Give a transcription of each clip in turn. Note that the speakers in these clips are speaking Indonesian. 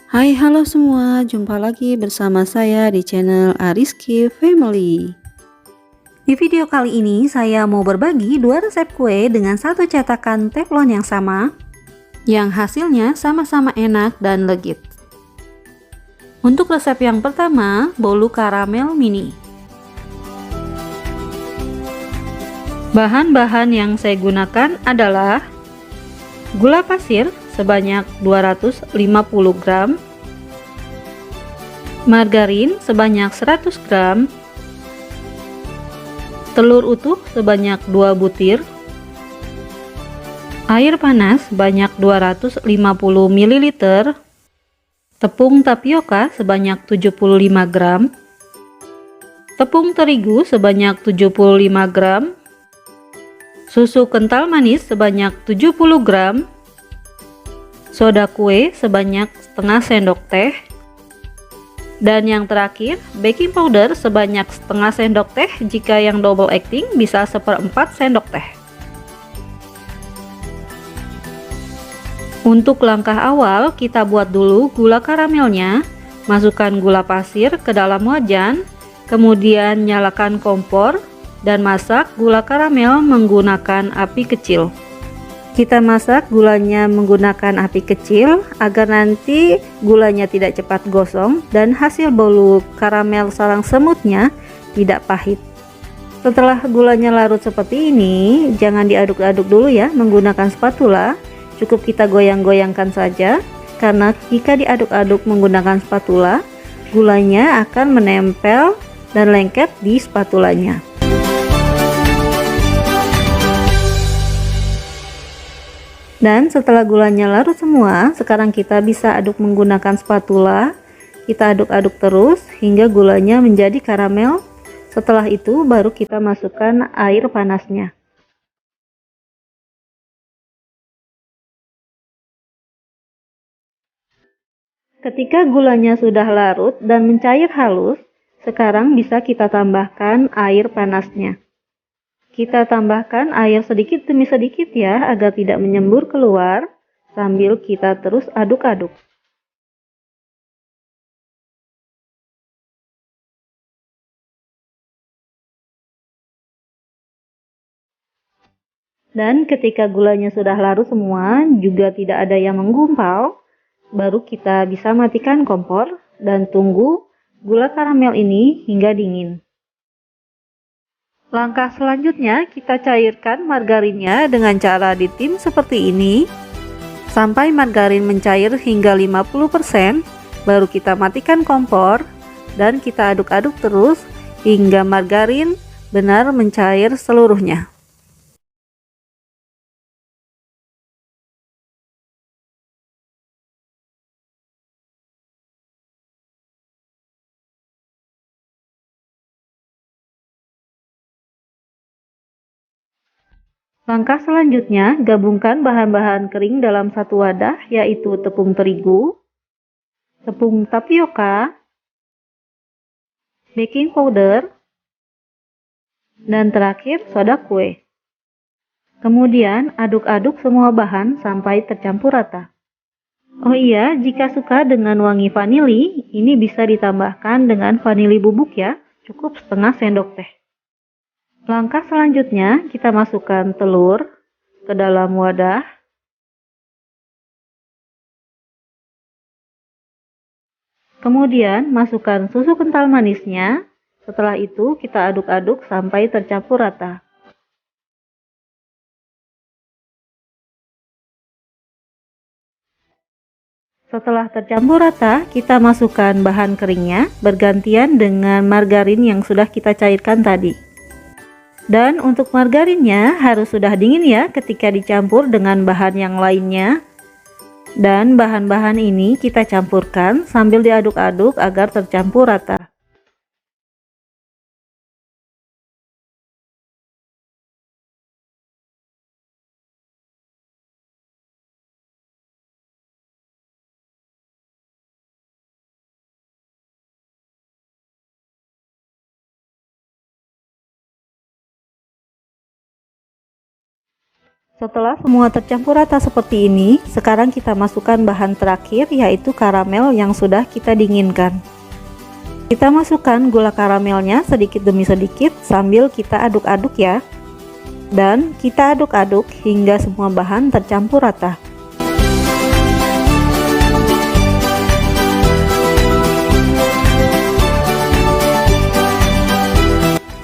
Hai, halo semua, jumpa lagi bersama saya di channel Ariski Family. Di video kali ini saya mau berbagi dua resep kue dengan satu cetakan teflon yang sama, yang hasilnya sama-sama enak dan legit. Untuk resep yang pertama, bolu karamel mini. Bahan-bahan yang saya gunakan adalah gula pasir sebanyak 250 gram, margarin sebanyak 100 gram, telur utuh sebanyak 2 butir, air panas sebanyak 250 ml, tepung tapioka sebanyak 75 gram, tepung terigu sebanyak 75 gram, susu kental manis sebanyak 70 gram, soda kue sebanyak setengah sendok teh, dan yang terakhir baking powder sebanyak setengah sendok teh. Jika yang double acting bisa 1/4 sendok teh. Untuk langkah awal, kita buat dulu gula karamelnya. Masukkan gula pasir ke dalam wajan, kemudian nyalakan kompor dan masak gula karamel menggunakan api kecil. Kita masak gulanya menggunakan api kecil agar nanti gulanya tidak cepat gosong dan hasil bolu karamel sarang semutnya tidak pahit. Setelah gulanya larut seperti ini, jangan diaduk-aduk dulu ya menggunakan spatula. Cukup kita goyang-goyangkan saja, karena jika diaduk-aduk menggunakan spatula, gulanya akan menempel dan lengket di spatulanya. Dan setelah gulanya larut semua, sekarang kita bisa aduk menggunakan spatula. Kita aduk-aduk terus hingga gulanya menjadi karamel. Setelah itu baru kita masukkan air panasnya. Ketika gulanya sudah larut dan mencair halus, sekarang bisa kita tambahkan air panasnya. Kita tambahkan air sedikit demi sedikit ya, agar tidak menyembur keluar, sambil kita terus aduk-aduk. Dan ketika gulanya sudah larut semua, juga tidak ada yang menggumpal, baru kita bisa matikan kompor dan tunggu gula karamel ini hingga dingin. Langkah selanjutnya, kita cairkan margarinnya dengan cara ditim seperti ini sampai margarin mencair hingga 50%, baru kita matikan kompor dan kita aduk-aduk terus hingga margarin benar mencair seluruhnya. Langkah selanjutnya, gabungkan bahan-bahan kering dalam satu wadah, yaitu tepung terigu, tepung tapioka, baking powder, dan terakhir soda kue. Kemudian aduk-aduk semua bahan sampai tercampur rata. Oh iya, jika suka dengan wangi vanili, ini bisa ditambahkan dengan vanili bubuk ya, cukup setengah sendok teh. Langkah selanjutnya, kita masukkan telur ke dalam wadah. Kemudian masukkan susu kental manisnya. Setelah itu kita aduk-aduk sampai tercampur rata. Setelah tercampur rata, kita masukkan bahan keringnya bergantian dengan margarin yang sudah kita cairkan tadi. Dan untuk margarinnya harus sudah dingin ya ketika dicampur dengan bahan yang lainnya. Dan bahan-bahan ini kita campurkan sambil diaduk-aduk agar tercampur rata. Setelah semua tercampur rata seperti ini, sekarang kita masukkan bahan terakhir, yaitu karamel yang sudah kita dinginkan. Kita masukkan gula karamelnya sedikit demi sedikit sambil kita aduk-aduk ya. Dan kita aduk-aduk hingga semua bahan tercampur rata.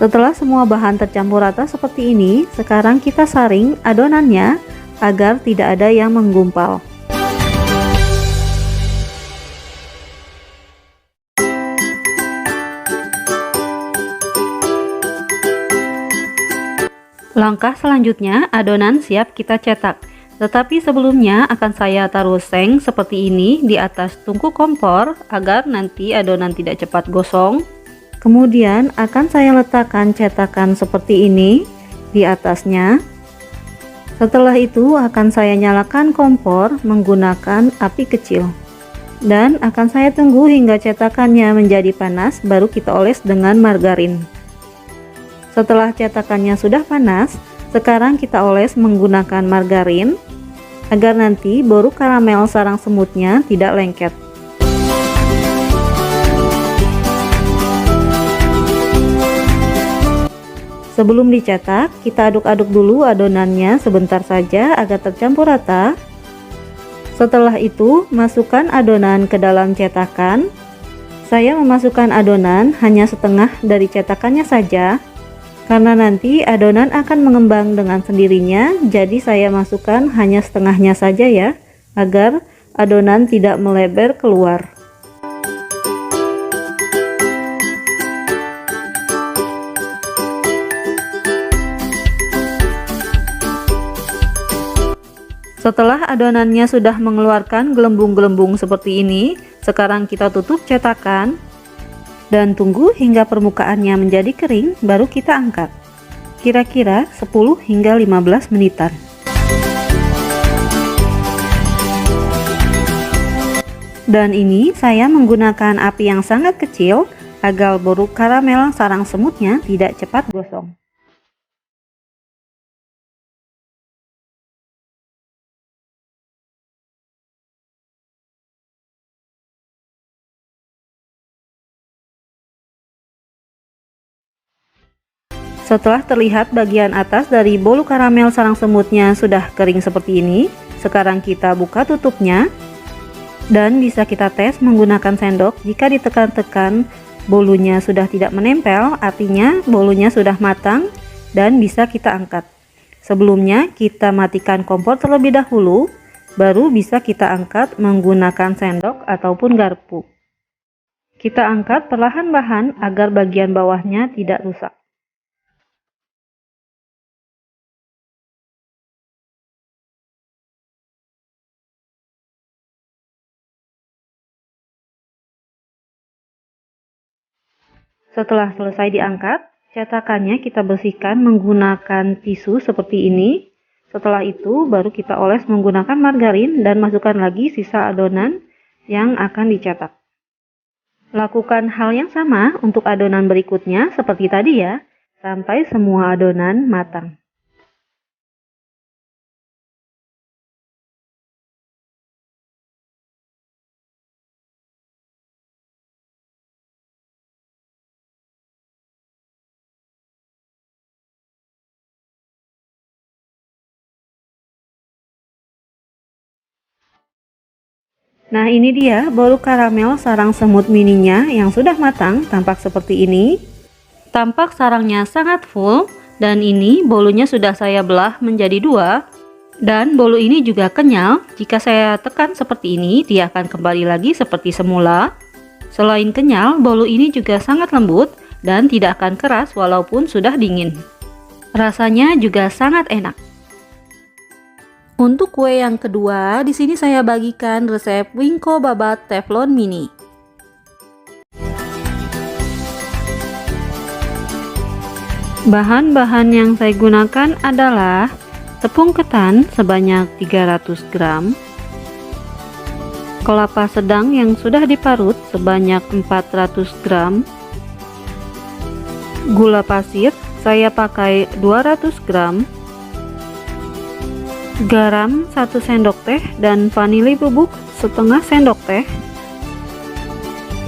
Setelah semua bahan tercampur rata seperti ini, sekarang kita saring adonannya agar tidak ada yang menggumpal. Langkah selanjutnya, adonan siap kita cetak. Tetapi sebelumnya akan saya taruh seng seperti ini di atas tungku kompor agar nanti adonan tidak cepat gosong. Kemudian akan saya letakkan cetakan seperti ini di atasnya. Setelah itu akan saya nyalakan kompor menggunakan api kecil. Dan akan saya tunggu hingga cetakannya menjadi panas, baru kita oles dengan margarin. Setelah cetakannya sudah panas, sekarang kita oles menggunakan margarin agar nanti boru karamel sarang semutnya tidak lengket. Sebelum dicetak, kita aduk-aduk dulu adonannya sebentar saja agar tercampur rata. Setelah itu, masukkan adonan ke dalam cetakan. Saya memasukkan adonan hanya setengah dari cetakannya saja, karena nanti adonan akan mengembang dengan sendirinya, jadi saya masukkan hanya setengahnya saja ya, agar adonan tidak melebar keluar. Setelah adonannya sudah mengeluarkan gelembung-gelembung seperti ini, sekarang kita tutup cetakan dan tunggu hingga permukaannya menjadi kering, baru kita angkat. Kira-kira 10 hingga 15 menitan. Dan ini saya menggunakan api yang sangat kecil agar boru karamel sarang semutnya tidak cepat gosong. Setelah terlihat bagian atas dari bolu karamel sarang semutnya sudah kering seperti ini, sekarang kita buka tutupnya dan bisa kita tes menggunakan sendok. Jika ditekan-tekan bolunya sudah tidak menempel, artinya bolunya sudah matang dan bisa kita angkat. Sebelumnya kita matikan kompor terlebih dahulu, baru bisa kita angkat menggunakan sendok ataupun garpu. Kita angkat perlahan-lahan agar bagian bawahnya tidak rusak. Setelah selesai diangkat, cetakannya kita bersihkan menggunakan tisu seperti ini. Setelah itu baru kita oles menggunakan margarin dan masukkan lagi sisa adonan yang akan dicetak. Lakukan hal yang sama untuk adonan berikutnya seperti tadi ya, sampai semua adonan matang. Nah, ini dia bolu karamel sarang semut mininya yang sudah matang, tampak seperti ini. Tampak sarangnya sangat full, dan ini bolunya sudah saya belah menjadi dua. Dan bolu ini juga kenyal, jika saya tekan seperti ini, dia akan kembali lagi seperti semula. Selain kenyal, bolu ini juga sangat lembut dan tidak akan keras walaupun sudah dingin. Rasanya juga sangat enak. Untuk kue yang kedua, di sini saya bagikan resep Wingko Babat Teflon Mini. Bahan-bahan yang saya gunakan adalah tepung ketan sebanyak 300 gram, kelapa sedang yang sudah diparut sebanyak 400 gram, gula pasir saya pakai 200 gram, garam 1 sendok teh, dan vanili bubuk setengah sendok teh.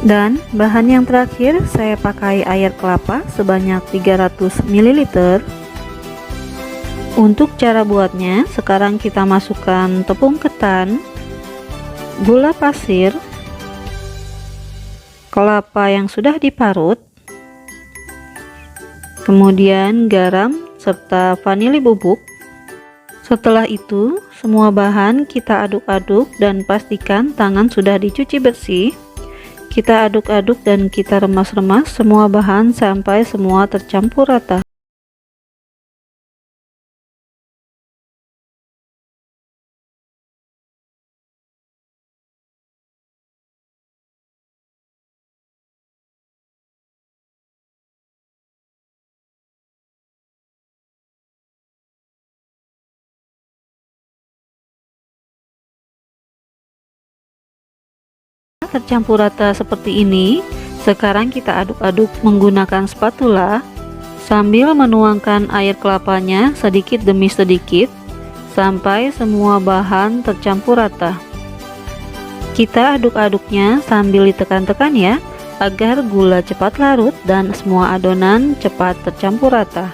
Dan bahan yang terakhir, saya pakai air kelapa sebanyak 300 ml. Untuk cara buatnya, sekarang kita masukkan tepung ketan, gula pasir, kelapa yang sudah diparut, kemudian garam serta vanili bubuk. Setelah itu, semua bahan kita aduk-aduk dan pastikan tangan sudah dicuci bersih. Kita aduk-aduk dan kita remas-remas semua bahan sampai semua tercampur rata. Tercampur rata seperti ini, sekarang kita aduk-aduk menggunakan spatula sambil menuangkan air kelapanya sedikit demi sedikit sampai semua bahan tercampur rata. Kita aduk-aduknya sambil ditekan-tekan ya, agar gula cepat larut dan semua adonan cepat tercampur rata.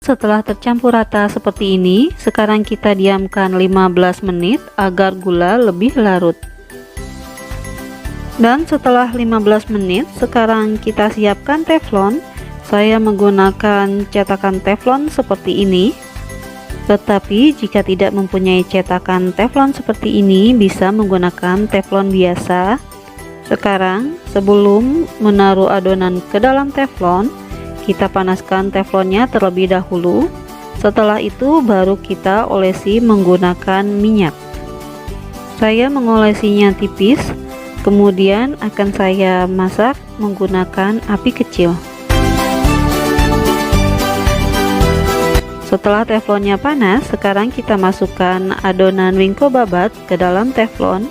Setelah tercampur rata seperti ini, sekarang kita diamkan 15 menit agar gula lebih larut. Dan setelah 15 menit, sekarang kita siapkan teflon. Saya menggunakan cetakan teflon seperti ini. Tetapi jika tidak mempunyai cetakan teflon seperti ini, bisa menggunakan teflon biasa. Sekarang, sebelum menaruh adonan ke dalam teflon, kita panaskan teflonnya terlebih dahulu. Setelah itu baru kita olesi menggunakan minyak. Saya mengolesinya tipis, kemudian akan saya masak menggunakan api kecil. Setelah teflonnya panas, sekarang kita masukkan adonan wingko babat ke dalam teflon.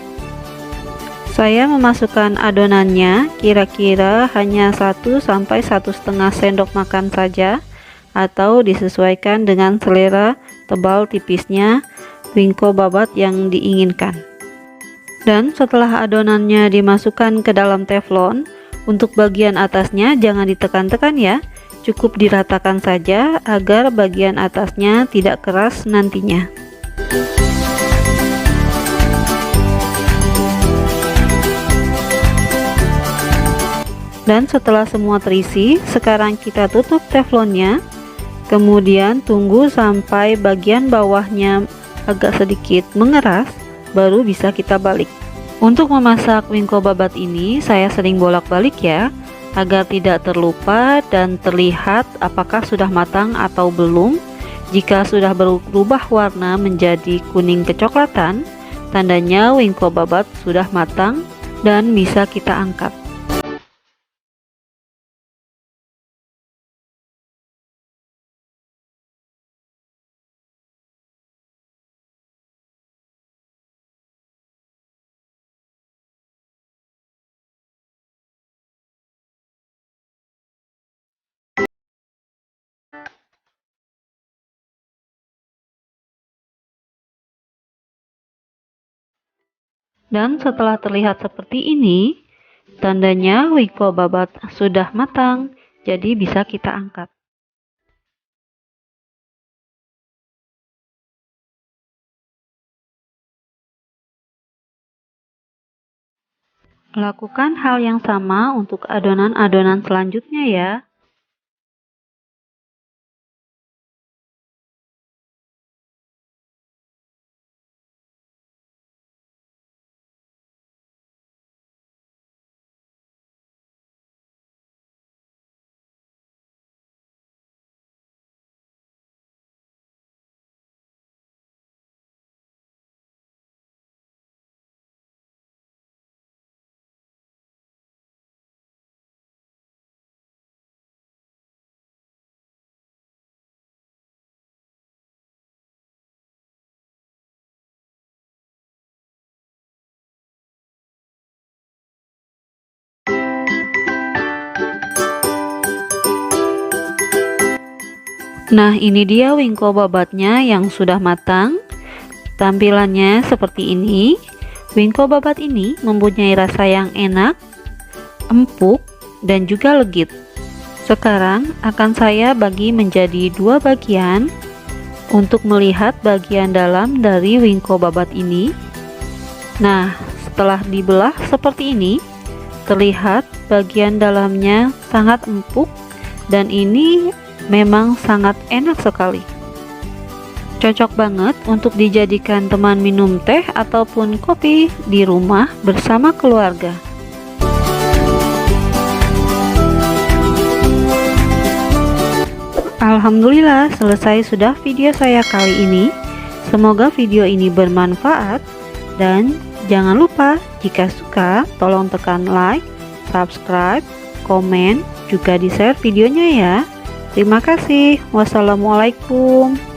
Saya memasukkan adonannya kira-kira hanya 1–1,5 sendok makan saja, atau disesuaikan dengan selera tebal tipisnya wingko babat yang diinginkan. Dan setelah adonannya dimasukkan ke dalam teflon, untuk bagian atasnya jangan ditekan-tekan ya, cukup diratakan saja agar bagian atasnya tidak keras nantinya. Dan setelah semua terisi, sekarang kita tutup teflonnya, kemudian tunggu sampai bagian bawahnya agak sedikit mengeras, baru bisa kita balik. Untuk memasak wingko babat ini, saya sering bolak-balik ya, agar tidak terlupa dan terlihat apakah sudah matang atau belum. Jika sudah berubah warna menjadi kuning kecoklatan, tandanya wingko babat sudah matang dan bisa kita angkat. Dan setelah terlihat seperti ini, tandanya wingko babat sudah matang, jadi bisa kita angkat. Lakukan hal yang sama untuk adonan-adonan selanjutnya ya. Nah, ini dia wingko babatnya yang sudah matang. Tampilannya seperti ini. Wingko babat ini mempunyai rasa yang enak, empuk, dan juga legit. Sekarang akan saya bagi menjadi dua bagian untuk melihat bagian dalam dari wingko babat ini. Nah, setelah dibelah seperti ini, terlihat bagian dalamnya sangat empuk dan ini memang sangat enak sekali. Cocok banget untuk dijadikan teman minum teh ataupun kopi di rumah bersama keluarga. Alhamdulillah, selesai sudah video saya kali ini. Semoga video ini bermanfaat dan jangan lupa jika suka tolong tekan like, subscribe, komen, juga di-share videonya ya. Terima kasih. Wassalamualaikum.